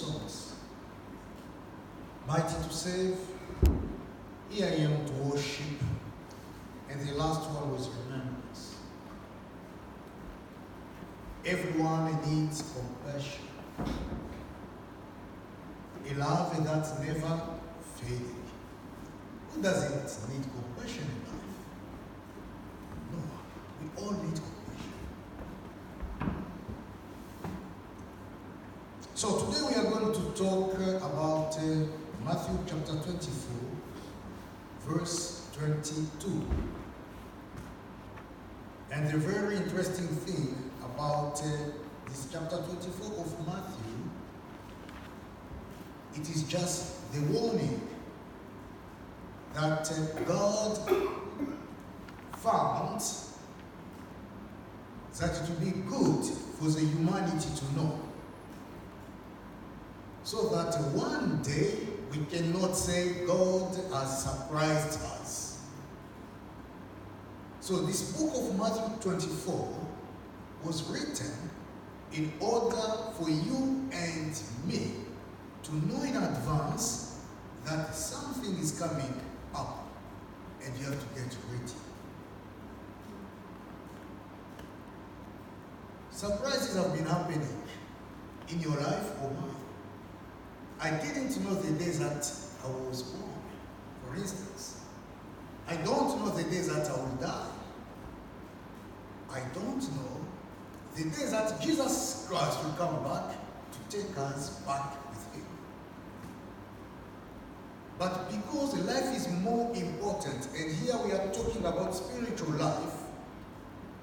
songs. Mighty to save, Here I am to worship, and the last one was remembrance. Everyone needs compassion. A love that's never fading. Who doesn't need compassion in life? No, we all need compassion. So today we are going to talk about Matthew chapter 24, verse 22. And the very interesting thing about this chapter 24 of Matthew, it is just the warning that God found that it would be good for the humanity to know, so that one day we cannot say God has surprised us. So this book of Matthew 24 was written in order for you and me to know in advance that something is coming up and you have to get ready. Surprises have been happening in your life or mine. I didn't know the days that I was born, for instance. I don't know the days that I will die. I don't know the days that Jesus Christ will come back to take us back with him. But because life is more important, and here we are talking about spiritual life,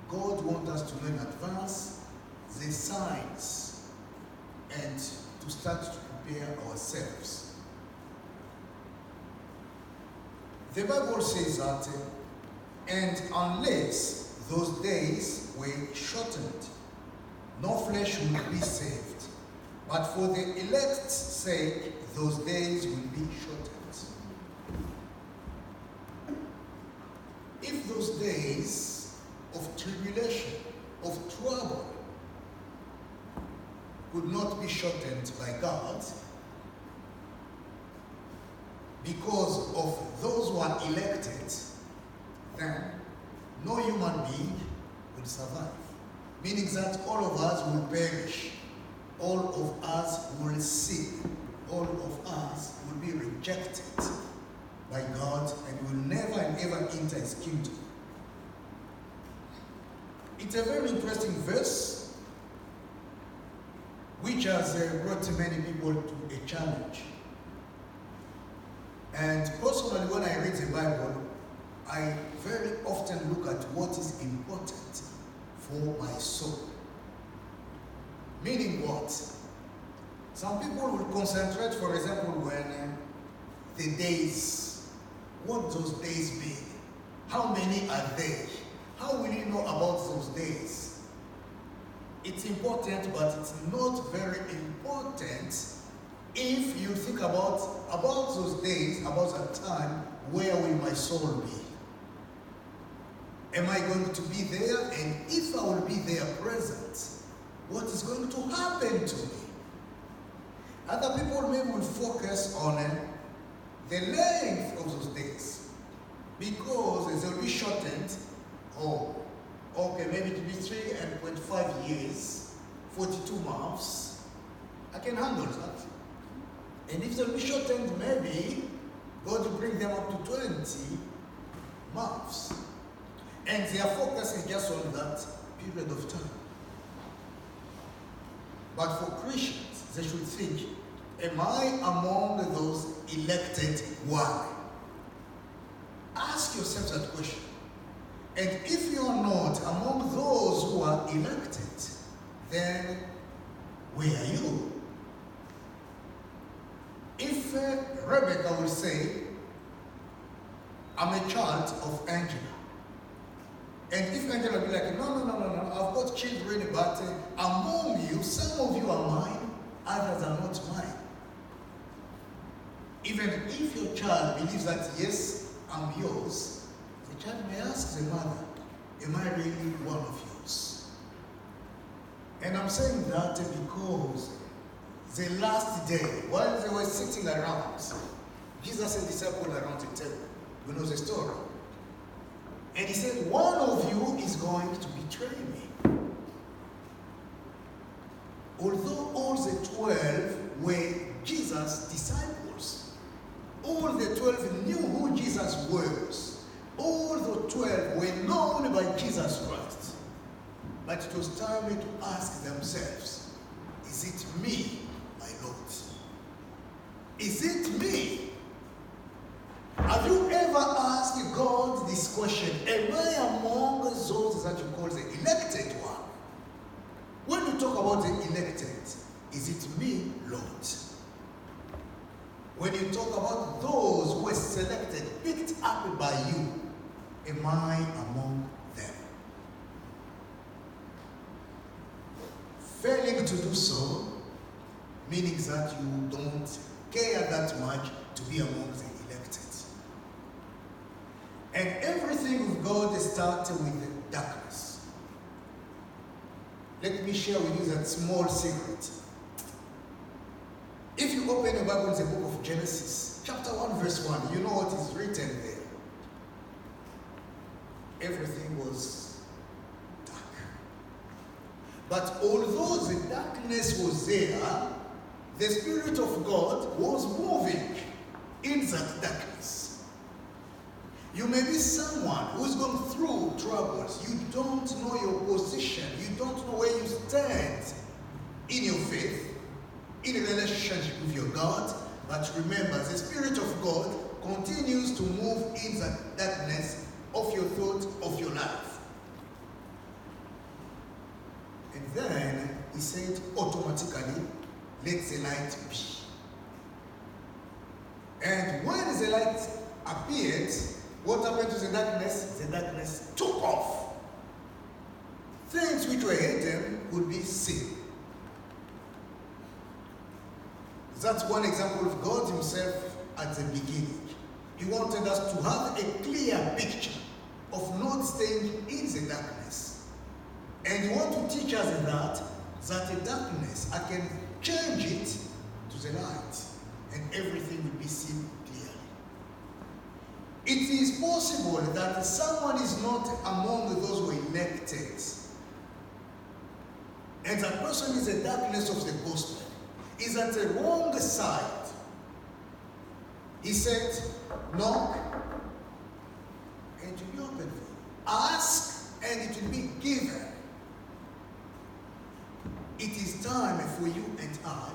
God wants us to know in advance the signs and to start to prepare ourselves. The Bible says that, and unless those days were shortened, no flesh will be saved. But for the elect's sake, those days will be shortened. If those days of tribulation, of trouble, could not be shortened by God, because of those who are elected, then no human being will survive. Meaning that all of us will perish, all of us will sin, all of us will be rejected by God and will never and ever enter his kingdom. It's a very interesting verse which has brought many people to a challenge. And personally, when I read the Bible, I very often look at what is important for my soul. Meaning what? Some people will concentrate, for example, when the days, what those days be? How many are there? How will you know about those days? It's important, but it's not very important if you think about those days, about that time, where will my soul be? Am I going to be there? And if I will be there present, what is going to happen to me? Other people maybe will focus on the length of those days, because they will be shortened. Oh, okay, maybe it will be 3.5 years, 42 months. I can handle that. And if they'll be shortened, maybe God will bring them up to 20 months. And their focus is just on that period of time. But for Christians, they should think, am I among those elected one? Ask yourself that question. And if you are not among those who are elected, then where are you? If Rebecca will say, I'm a child of Angela. And if Angela will be like, no, I've got children, but among you, some of you are mine, others are not mine. Even if your child believes that, yes, I'm yours, the child may ask the mother, am I really one of yours? And I'm saying that because the last day, while they were sitting around, Jesus and disciples around the table. You know the story. And he said, one of you is going to betray me. Although all the 12 were Jesus' disciples, all the 12 knew who Jesus was. All the 12 were known by Jesus Christ. But it was time to ask themselves, is it me, my Lord? Is it me? Have you ever asked God this question? Am I among those that you call the elected one? When you talk about the elected, is it me, Lord? When you talk about those who were selected, picked up by you, am I among them? Failing to do so, meaning that you don't care that much to be among the elected. And everything with God starts with darkness. Let me share with you that small secret. If you open the Bible in the book of Genesis, chapter 1, verse 1, you know what is written there. Everything was dark. But although the darkness was there, the Spirit of God was moving in that darkness. You may be someone who's gone through troubles. You don't know your position. You don't know where you stand in your faith, in a relationship with your God. But remember, the Spirit of God continues to move in the darkness of your thought, of your life. And then he said, automatically, let the light be. And when the light appeared, what happened to the darkness? The darkness took off. Things which were hidden could be seen. That's one example of God himself at the beginning. He wanted us to have a clear picture of not staying in the darkness. And he wants to teach us that the darkness, I can change it to the light, and everything will be seen clearly. It is possible that someone is not among those who are elected, and that person is the darkness of the gospel, is at the wrong side. He said, knock, and it will be open for you. Ask, and it will be given. It is time for you and I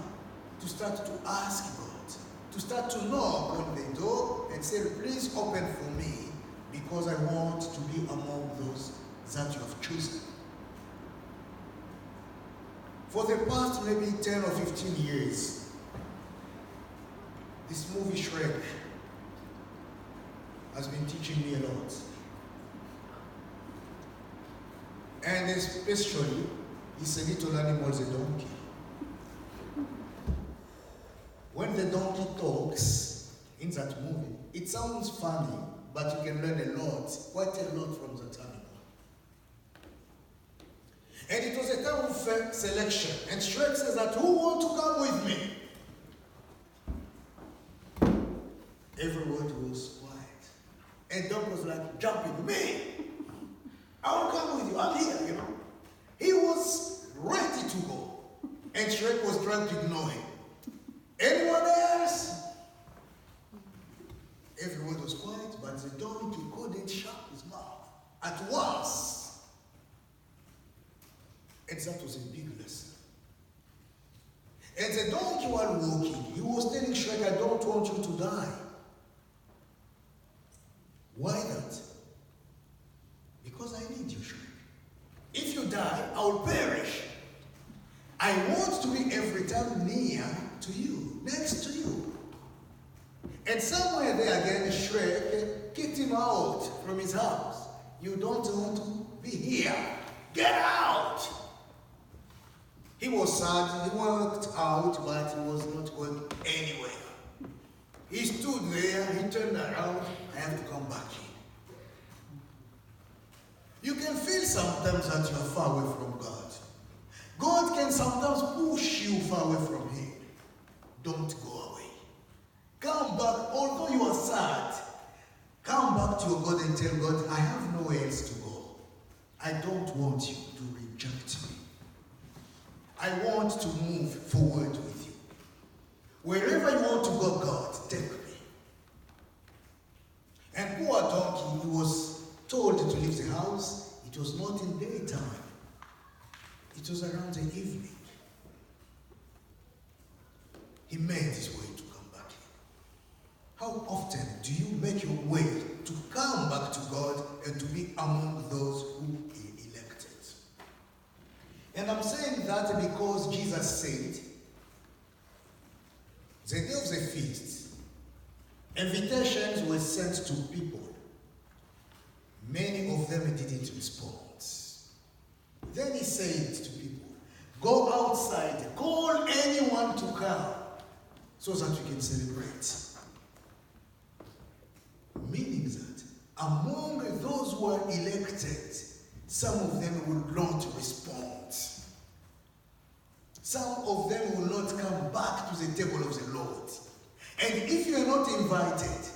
to start to ask God, to start to knock on the door and say, please open for me, because I want to be among those that you have chosen. For the past maybe 10 or 15 years, this movie Shrek has been teaching me a lot. And especially, it's a little animal, the donkey. When the donkey talks in that movie, it sounds funny, but you can learn a lot, quite a lot from that animal. And it was a time of selection. And Shrek says that, who want to come with me? Everybody was quiet. And Donkey was like, jumping, me! I will come with you, I'm here, you know. He was ready to go. And Shrek was trying to ignore him. Anyone else? Everyone was quiet, but the donkey couldn't shut his mouth at once. And that was a big lesson. And the donkey, while walking, he was telling Shrek, I don't want you to die. Why not? Because I need you, Shrek. If you die, I will perish. I want to be every time near to you, next to you. And somewhere there again, Shrek kicked him out from his house. You don't want to be here. Get out! He was sad, he walked out, but he was not going anywhere. He stood there, he turned around, I have to come back in. You can feel sometimes that you are far away from God. God can sometimes push you far away from Him. don't go away. Come back, although you are sad, come back to your God and tell God, I have nowhere else to go. I don't want you to reject me. I want to move forward with you. Wherever you want to go, God, take me. And poor donkey, he was told to leave the house. It was not in daytime. It was around the evening. He made his way to come back here. How often do you make your way to come back to God and to be among those who He elected? And I'm saying that because Jesus said, the day of the feast, invitations were sent to people. Many of them didn't respond. Then He said to people, go outside, call anyone to come so that we can celebrate. Meaning that among those who are elected, some of them will not respond. Some of them will not come back to the table of the Lord. And if you are not invited,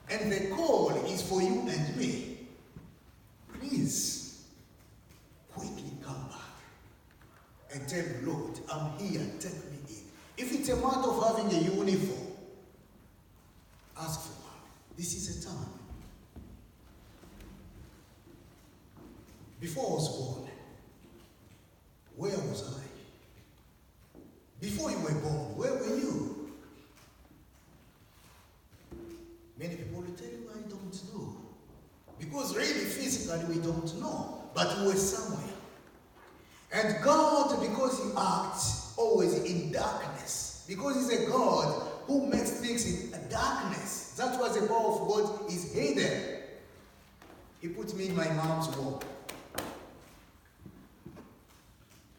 and the call is for you and me, please quickly come back and tell the Lord, I'm here, take me in. If it's a matter of having a uniform, ask for one. This is a time. Before I was born, where was I? Before you were born, where were you? Many people will tell you, I don't know. Because really, physically, we don't know. But we were somewhere. And God, because He acts always in darkness, because He's a God who makes things in darkness, that's why the power of God is hidden. He put me in my mom's womb.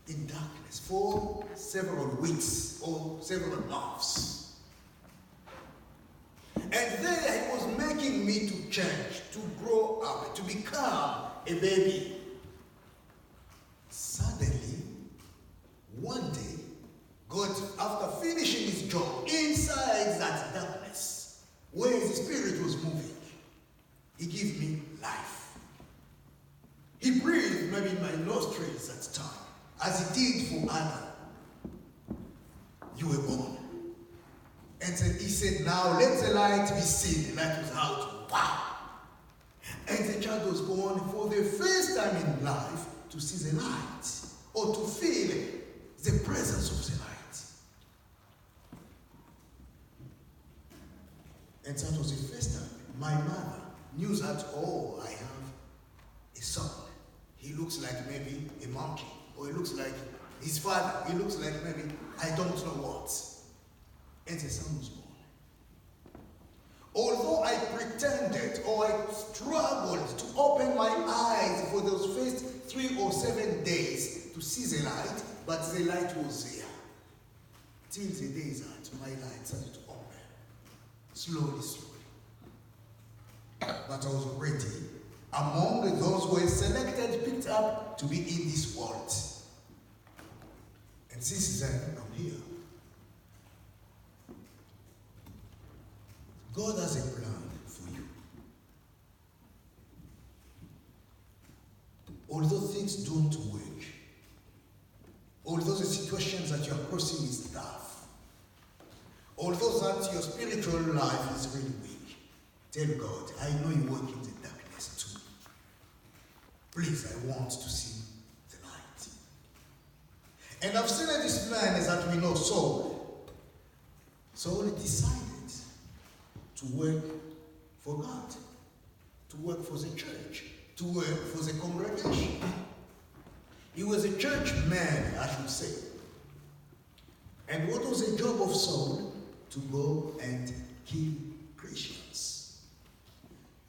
In darkness for several weeks or several months. And there He was making me to change, to grow up, to become a baby. Suddenly, one day, God, after finishing His job inside that darkness, where His Spirit was moving, He gave me life. He breathed maybe in my nostrils at the time, as He did for Adam. You were born. And He said, now let the light be seen. The light was out. Wow. And the child was born for the first time in life to see the light, or to feel the presence of the light. And that was the first time my mother knew that, oh, I have a son. He looks like maybe a monkey, or he looks like his father. He looks like maybe, I don't know what. And the son was born. Although I pretended or I struggled to open my eyes for those first 3 or 7 days to see the light, but the light was there. Till the days that my light started to open. Slowly, slowly. But I was already among those who were selected, picked up to be in this world. And since then, I'm here. God has a plan for you. Although things don't work, although the situations that you are crossing is tough, although that your spiritual life is really weak, tell God, I know you work in the darkness too. Please, I want to see the light. And I've seen this man that we know, Saul. Saul decided to work for God, to work for the church, to work for the congregation. He was a church man, I should say. And what was the job of Saul? To go and kill Christians.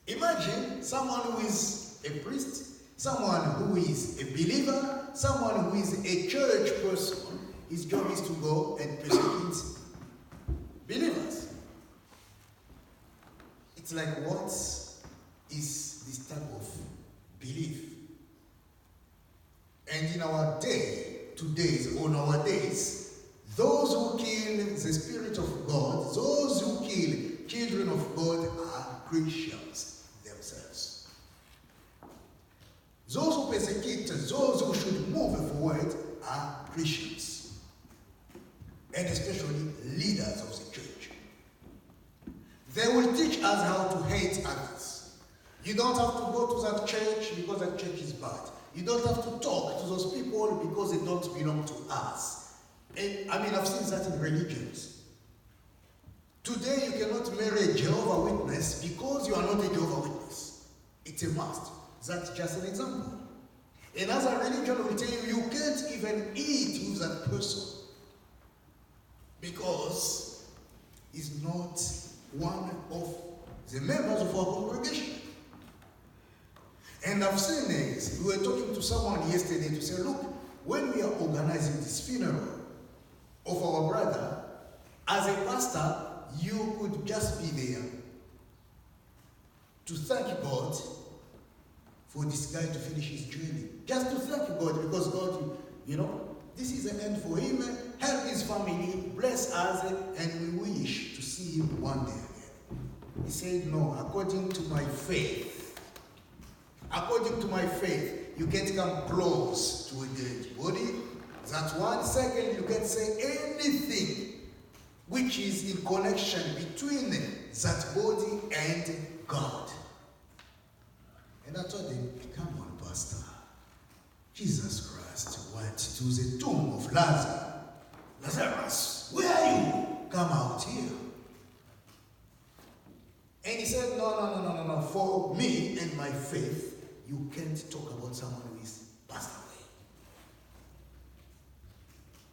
Imagine someone who is a priest, someone who is a believer, someone who is a church person. His job is to go and persecute believers. It's like, what is this type of belief? And in our day, today's or nowadays, Those who kill the Spirit of God, those who kill children of God are Christians themselves. Those who persecute those who should move forward are Christians. And especially leaders of the church. They will teach us how to hate others. You don't have to go to that church because that church is bad. You don't have to talk to those people because they don't belong to us. And, I've seen that in religions. Today you cannot marry a Jehovah's Witness because you are not a Jehovah's Witness. It's a must. That's just an example. Another religion will tell you you can't even eat with that person because he's not one of the members of our congregation. And I've seen this. We were talking to someone yesterday to say, look, when we are organizing this funeral of our brother, as a pastor, you could just be there to thank God for this guy to finish his journey. Just to thank God, because God, this is an end for him. Help his family, bless us, and we wish to see him one day again. He said, no, according to my faith, you can't come close to a dead body. That's one. Second, you can't say anything which is in connection between that body and God. And I told him, come on, Pastor. Jesus Christ went to the tomb of Lazarus. Lazarus, where are you? Come out here. And he said, no. For me and my faith, you can't talk about someone who is passed away.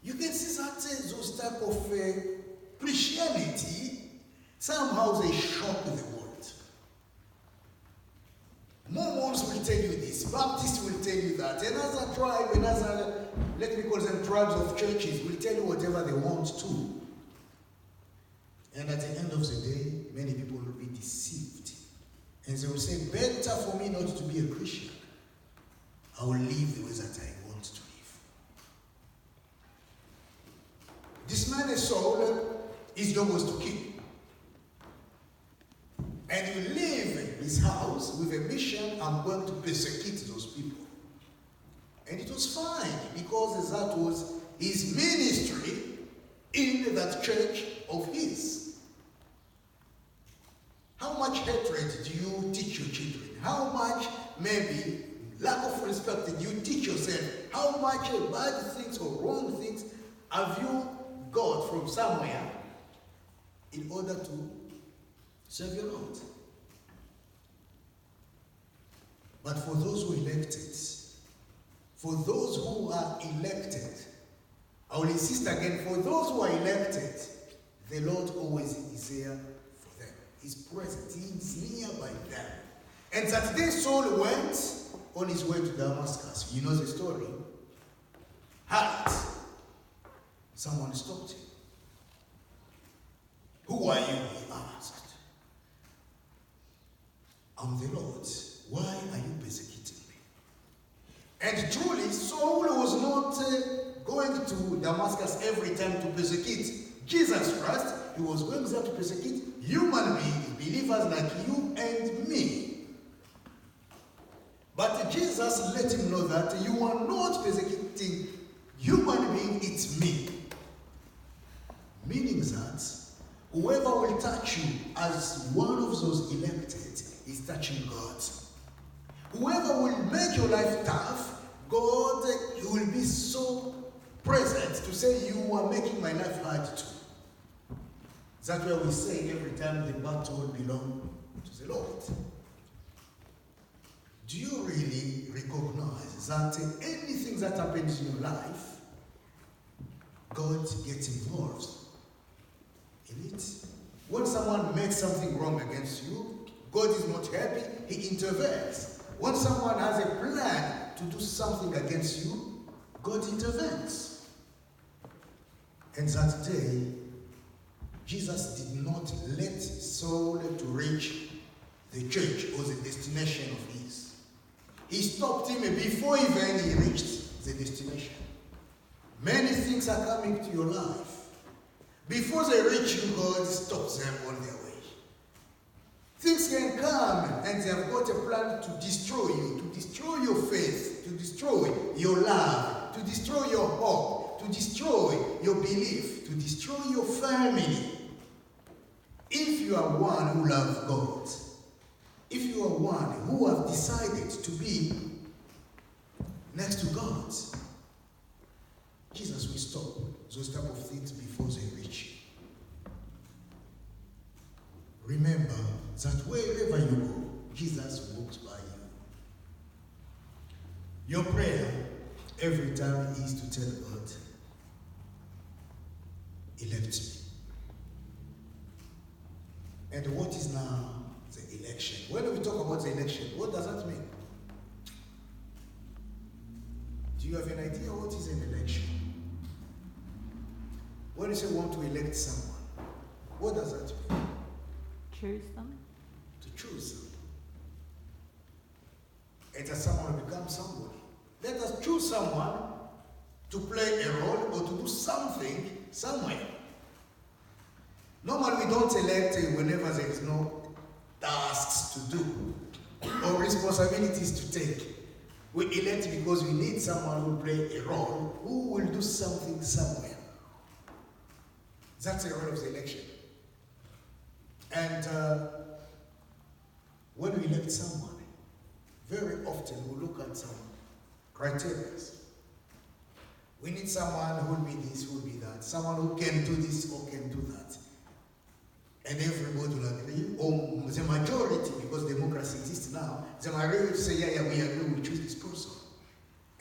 You can see that those type of Christianity, somehow they shock the world. Mormons will tell you this, Baptists will tell you that, another tribe, let me call them tribes of churches, will tell you whatever they want to. And at the end of the day, many people will be deceived. And they will say, better for me not to be a Christian. I will live the way that I want to live. This man Saul, his job was to kill. And he leave his house with a mission, I'm going to persecute those people. And it was fine, because that was his ministry in that church of his. How much hatred do you teach your children? How much, maybe, lack of respect did you teach yourself? How much bad things or wrong things have you got from somewhere in order to serve your Lord? But for those who are elected, I will insist again, for those who are elected, the Lord always is there. He's present, he's nearby them. And that day Saul went on his way to Damascus. You know the story. Halt! Someone stopped him. Who are you? He asked. I'm the Lord. Why are you persecuting me? And truly, Saul was not going to Damascus every time to persecute Jesus Christ. He was going there to persecute human beings, believers like you and me. But Jesus let him know that you are not persecuting human beings, it's me. Meaning that whoever will touch you as one of those elected is touching God. Whoever will make your life tough, God will be so present to say, you are making my life hard too. That's why we say every time the battle belongs to the Lord. Do you really recognize that anything that happens in your life, God gets involved in it? When someone makes something wrong against you, God is not happy, he intervenes. When someone has a plan to do something against you, God intervenes. And that day, Jesus did not let Saul to reach the church or the destination of his. He stopped him before even he reached the destination. Many things are coming to your life. Before they reach you, God stops them on their way. Things can come and they have got a plan to destroy you, to destroy your faith, to destroy your love, to destroy your hope, to destroy your belief, to destroy your family. If you are one who loves God, if you are one who have decided to be next to God, Jesus will stop those type of things before they reach you. Remember that wherever you go, Jesus walks by you. Your prayer every time is to tell God, elect me. And what is now the election? When we talk about the election, what does that mean? Do you have an idea what is an election? When you say want to elect someone, what does that mean? Choose them. To choose them. It has someone become somebody. Let us choose someone to play a role or to do something somewhere. Normally we don't elect whenever there is no tasks to do or responsibilities to take. We elect because we need someone who will play a role, who will do something somewhere. That's the role of the election. And when we elect someone, very often we look at some criteria. We need someone who will be this, who will be that, someone who can do this or can do that. And everybody will agree, or the majority, because democracy exists now, the majority will say, yeah, we agree, we choose this person.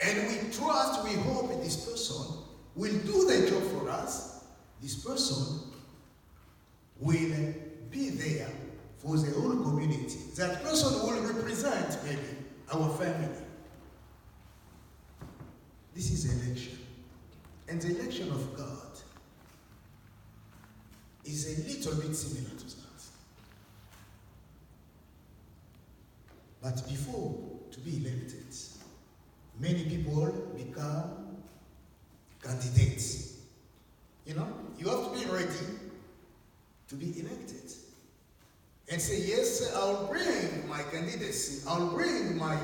And we trust, we hope that this person will do the job for us. This person will be there for the whole community. That person will represent maybe our family. This is election. And the election of God is a little bit similar to that. But before to be elected, many people become candidates. You know, you have to be ready to be elected. And say, yes, I'll bring my candidacy, I'll bring my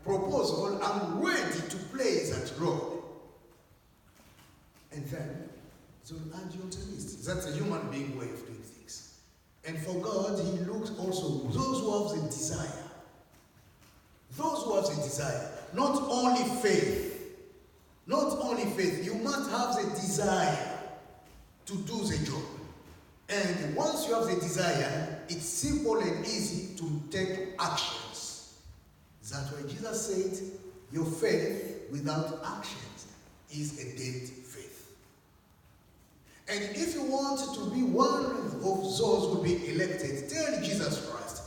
proposal, I'm ready to play that role. And then, so add you on the list. That's a human being way of doing things. And for God, He looks also those who have the desire. Those who have the desire. Not only faith. Not only faith. You must have the desire to do the job. And once you have the desire, it's simple and easy to take actions. That's why Jesus said, your faith without actions is a dead faith. And if you want to be one of those who will be elected, tell Jesus Christ,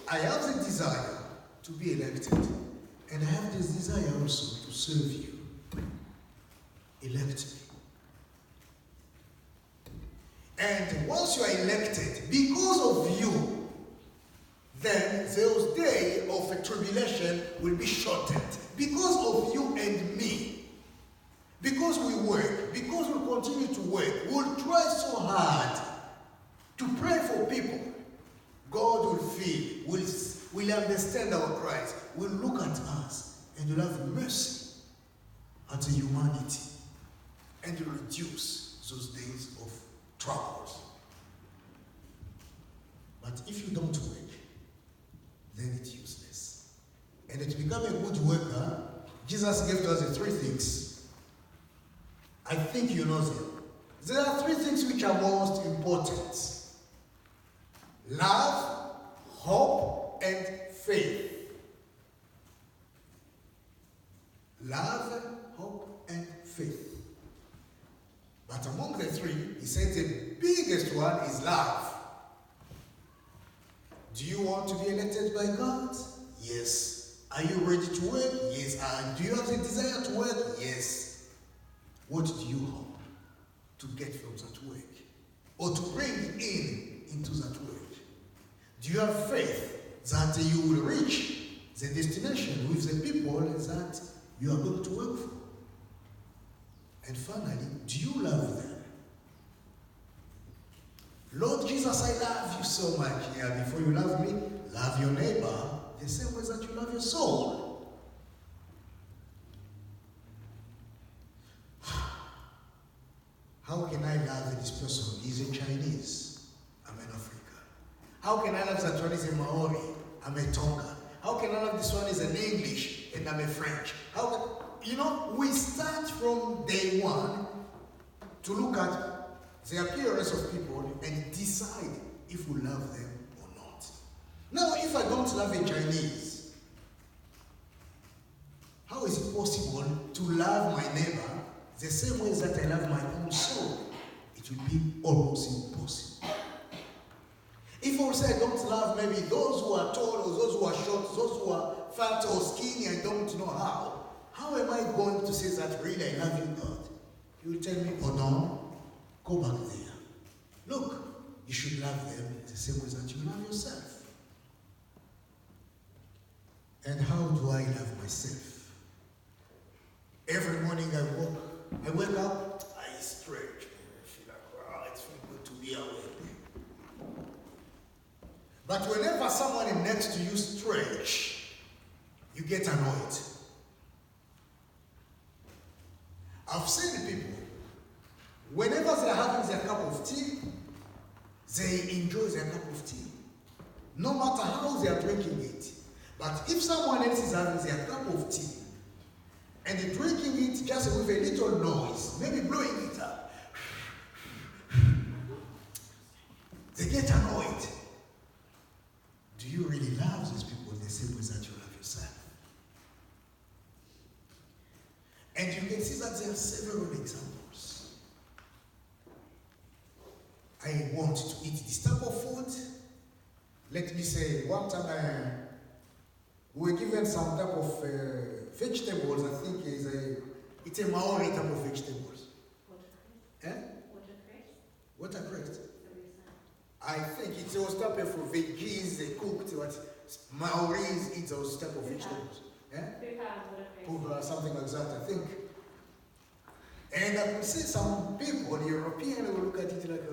I have the desire to be elected, and I have this desire also to serve you. Elect me. And once you are elected, because of you, then those days of tribulation will be shortened. Because of you and me. Because we work, because we continue to work, we'll try so hard to pray for people. God will feel, will understand our cries, will look at us, and will have mercy at the humanity, and will reduce those days of troubles. But if you don't work, then it's useless. And to become a good worker, Jesus gave to us the three things. I think you know them. There are three things which are most important. Love, hope, and faith. Love, hope, and faith. But among the three, he said the biggest one is love. Do you want to be elected by God? Yes. Are you ready to work? Yes. Do you have the desire to work? Yes. What do you hope to get from that work? Or to bring into that work? Do you have faith that you will reach the destination with the people that you are going to work for? And finally, do you love them? Lord Jesus, I love you so much. Yeah, before you love me, love your neighbor the same way that you love your soul. How can I love this person? He's a Chinese. I'm an African. How can I love that one is a Maori? I'm a Tonga. How can I love this one is an English and I'm a French? We start from day one to look at the appearance of people and decide if we love them or not. Now, if I don't love a Chinese, how is it possible to love my neighbor the same way that I love my own soul? It will be almost impossible. If I say I don't love maybe those who are tall or those who are short, those who are fat or skinny, I don't know how am I going to say that really I love you, God? You will tell me, Odon, go back there. Look, you should love them the same way that you love yourself. And how do I love myself? Every morning I wake up, I stretch. I feel like, wow, it's really good to be awake. But whenever someone next to you stretch, you get annoyed. I've seen people, whenever they're having their cup of tea, they enjoy their cup of tea. No matter how they are drinking it. But if someone else is having their cup of tea, and they're drinking it just with a little noise, maybe blowing it up, they get annoyed. Do you really love these people the same way that you love yourself? And you can see that there are several examples. I want to eat this type of food. Let me say, one time we were given some type of vegetables. I think it's a Maori type of vegetables. Watercress? I think it's those type of veggies they cooked, what Maoris eat those type of vegetables. Something like that, I think. And I could see some people, European, will look at it like,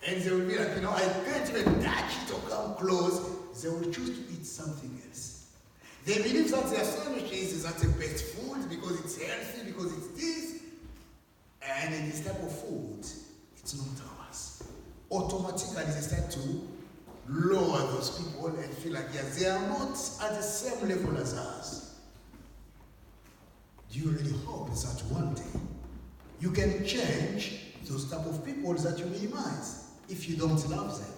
and they will be like, I can't even touch it or come close. They will choose to eat something else. They believe that their sandwiches is the best food because it's healthy, because it's this. And in this type of food, it's not ours. Automatically, they start to lower those people and feel like, yes, they are not at the same level as us. Do you really hope that one day you can change those type of people that you minimize if you don't love them?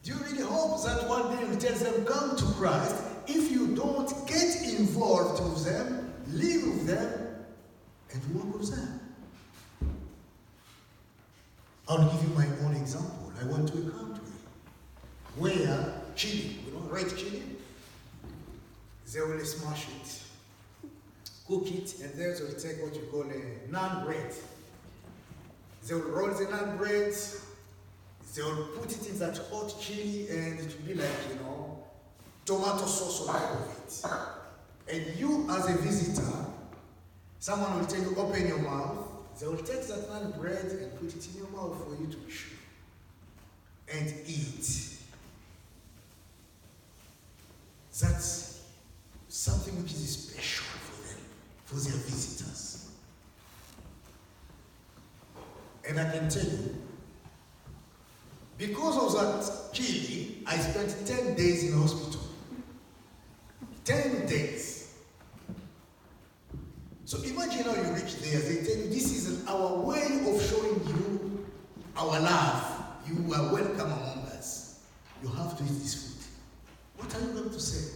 Do you really hope that one day you tell them, come to Christ, if you don't get involved with them, live with them, and work with them? I'll give you my own example. I went to a country where chili, red chili, they will smash it, cook it, and then they will take what you call a naan bread. They will roll the naan bread, they will put it in that hot chili, and it will be like, tomato sauce on top of it. And you, as a visitor, someone will tell you, open your mouth. They will take that naan bread and put it in your mouth for you to chew and eat. That's something which is special for them, for their visitors. And I can tell you, because of that chili, I spent 10 days in hospital. 10 days. So imagine how you reach there. They tell you, this is our way of showing you our love. You are welcome among us. You have to eat this food. What are you going to say?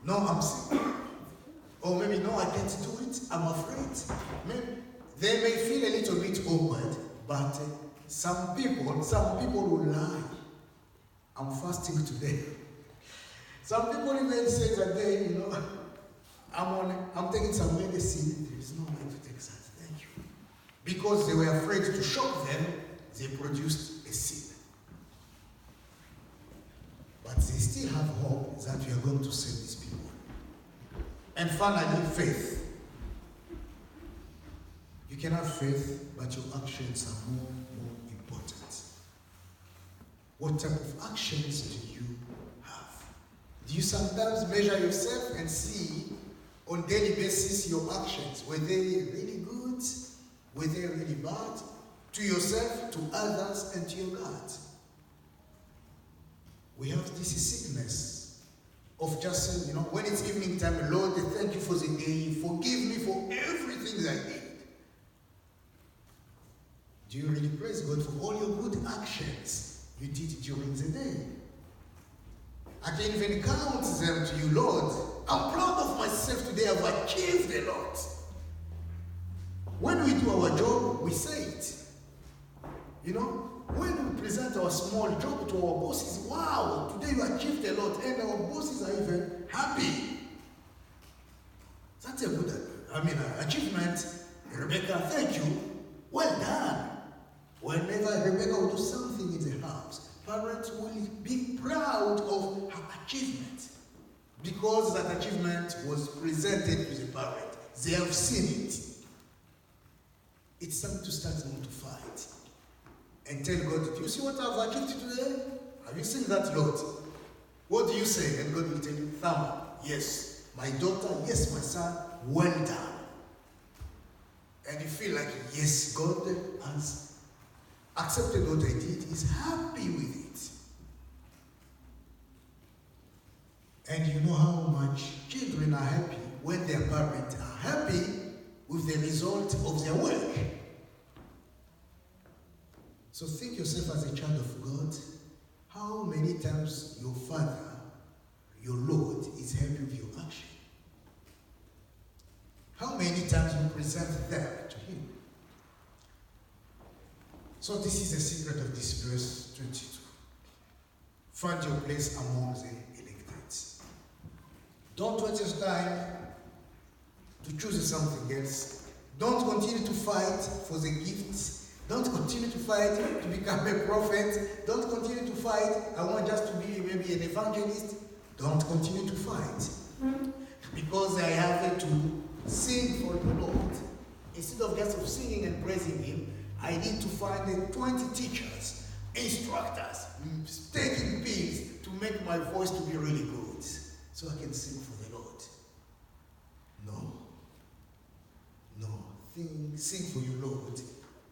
No, I'm sick. Or maybe, no, I can't do it. I'm afraid. Maybe they may feel a little bit awkward, but some people will lie. I'm fasting today. Some people even say that they, I'm taking some medicine. There is no way to take that. Thank you. Because they were afraid to shock them, they produced a sin. But they still have hope that we are going to save these people. And finally, faith. You can have faith, but your actions are more important. What type of actions do you have? Do you sometimes measure yourself and see on daily basis your actions? Were they really good? Were they really bad? To yourself, to others, and to your God. We have this sickness of just saying, when it's evening time, Lord, thank you for the day. Forgive me for everything I did. Do you really praise God for all your good actions you did during the day? I can even count them to you, Lord. I'm proud of myself today. I've achieved a lot. When we do our job, we say it. When we present our small job to our bosses, wow, today you achieved a lot, and our bosses are even happy. That's a good achievement. Rebecca, thank you. Well done. Whenever Rebecca will do something in the house, parents will be proud of her achievement because that achievement was presented to the parent. They have seen it. It's time to start not to fight and tell God, do you see what I've achieved today? Have you seen that, Lord? What do you say? And God will tell you, thumb up. Yes. My daughter, yes, my son, well done. And you feel like, yes, God has accepted what I did, is happy with it. And you know how much children are happy when their parents are happy with the result of their work. So think yourself as a child of God. How many times your Father, your Lord, is happy with your action? How many times you present that to Him? So this is the secret of this verse 22. Find your place among the elected. Don't waste your time to choose something else. Don't continue to fight for the gifts. Don't continue to fight to become a prophet. Don't continue to fight, I want just to be maybe an evangelist. Don't continue to fight. Because I have to sing for the Lord. Instead of just singing and praising Him, I need to find 20 teachers, instructors, taking pills to make my voice to be really good so I can sing for the Lord. No. Sing for your Lord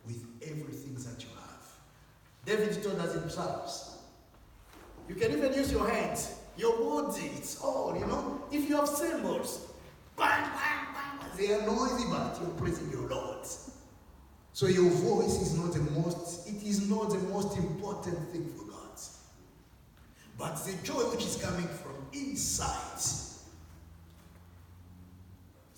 with everything that you have. David told us in Psalms, you can even use your hands, your body, it's all, If you have cymbals, bang, bang, bang, they are noisy, but you're praising your Lord. So your voice is not the most important thing for God. But the joy which is coming from inside,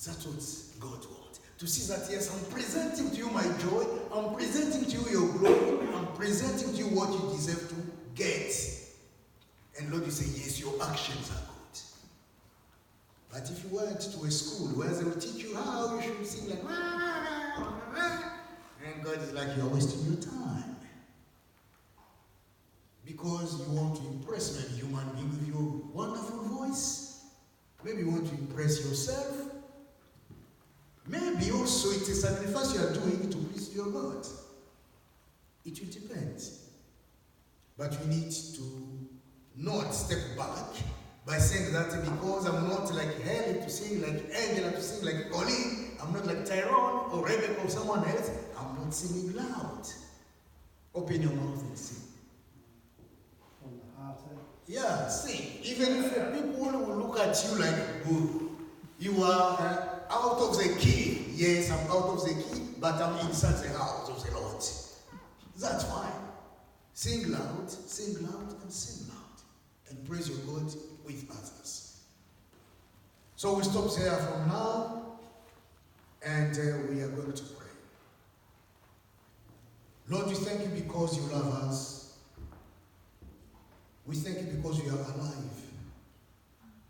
that's what God wants. To see that, yes, I'm presenting to you my joy, I'm presenting to you your glory, I'm presenting to you what you deserve to get. And Lord, you say, yes, your actions are good. But if you went to a school where they will teach you how you should sing like, and God is like, you're wasting your time. Because you want to impress maybe human being with your wonderful voice. Maybe you want to impress yourself. Maybe also it's a sacrifice you are doing to please your God. It will depend. But we need to not step back by saying that because I'm not like Helen to sing, like Angela to sing, like Colleen, I'm not like Tyrone or Rebecca or someone else, I'm not singing loud. Open your mouth and sing. From the heart, Yeah, sing. Even if people will look at you like, good, you are out of the key. Yes, I'm out of the key, but I'm inside the house of the Lord. That's fine. Sing loud, and sing loud. And praise your God with others. So we stop there from now, and we are going to pray. Lord, we thank you because you love us. We thank you because we are alive.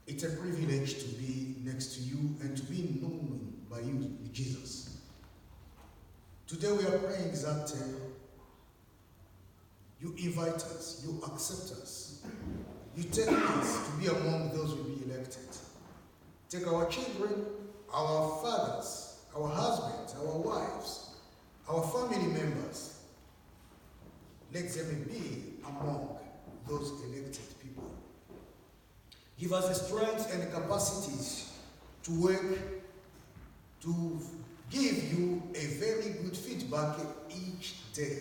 It's a privilege to be next to you and to be known by you, Jesus. Today we are praying that you invite us, you accept us, you take us to be among those who will be elected. Take our children, our fathers, our husbands, our wives, our family members. Let them be among those elected people. Give us the strength and the capacities to work, to give you a very good feedback each day.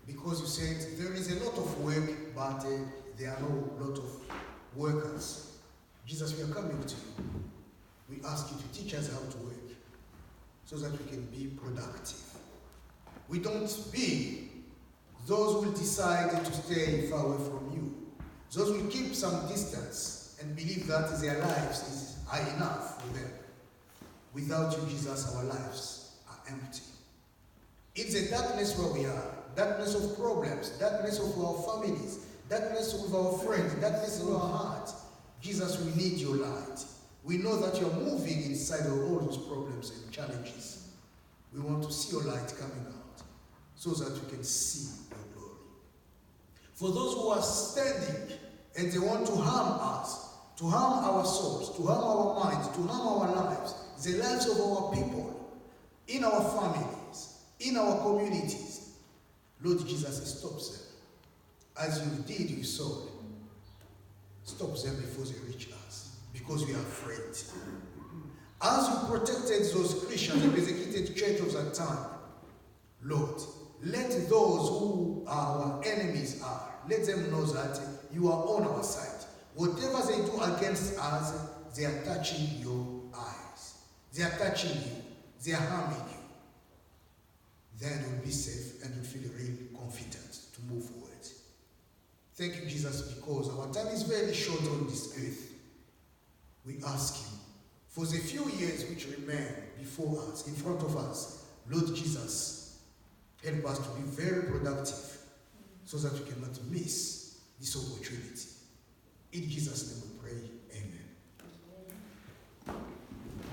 Because you said there is a lot of work, but there are no lot of workers. Jesus, we are coming to you. We ask you to teach us how to work so that we can be productive. We don't be those who will decide to stay far away from you. Those who will keep some distance and believe that their lives are enough for them. Without you, Jesus, our lives are empty. It's a darkness where we are. Darkness of problems, darkness of our families, darkness of our friends, darkness in our hearts. Jesus, we need your light. We know that you're moving inside of all those problems and challenges. We want to see your light coming out so that we can see your glory. For those who are standing and they want to harm us, to harm our souls, to harm our minds, to harm our lives, the lives of our people, in our families, in our communities, Lord Jesus, stop them. As you did with Saul, stop them before they reach us, because we are afraid. As you protected those Christians, the persecuted church of that time, Lord, let those who our enemies are, let them know that you are on our side. Whatever they do against us, they are touching your eyes. They are touching you. They are harming you. Then we'll be safe and we'll feel really confident to move forward. Thank you, Jesus, because our time is very short on this earth. We ask you for the few years which remain before us, in front of us, Lord Jesus, help us to be very productive so that we cannot miss this opportunity. In Jesus' name we pray.